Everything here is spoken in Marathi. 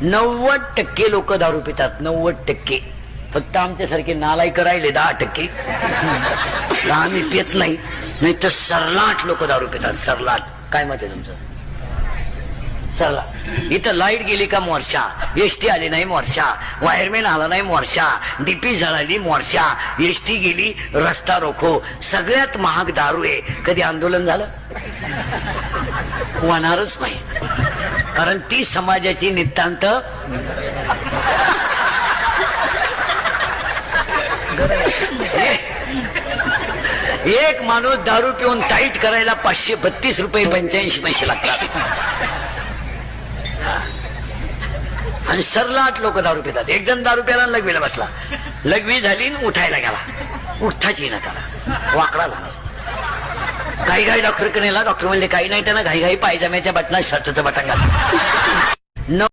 90% लोक दारू पितात, 90%. फक्त आमच्यासारखे नालायक राहिले 10%. आम्ही पित नाही, नाही तर सरलाट लोक दारू पितात. सरलाट. काय मत आहे तुमचं? सरला. इथं लाईट गेली का मोर्चा, एसटी आली नाही मोर्चा, वायरमॅन आला नाही मोर्चा, डीपी जळाली मोर्चा, एसटी गेली रस्ता रोखो. सगळ्यात महाग दारू आहे. कधी आंदोलन झालं? होणारच नाही, कारण ती समाजाची नितांत एक माणूस दारू पिऊन टाईट करायला 532 रुपये 85 पैसे लागतात. आणि सरलाट लोक दारू पितात. एक जण दारू प्याला लघवीला बसला, लघवी झाली उठायला गेला, उठताच येईना त्याला, वाकडा झाला. घाई घाई डॉक्टरकडे नेला. डॉक्टर म्हणले काही नाही, त्यांना घाई घाई पायजाम्याच्या बटनात शर्टचं बटन घातलं.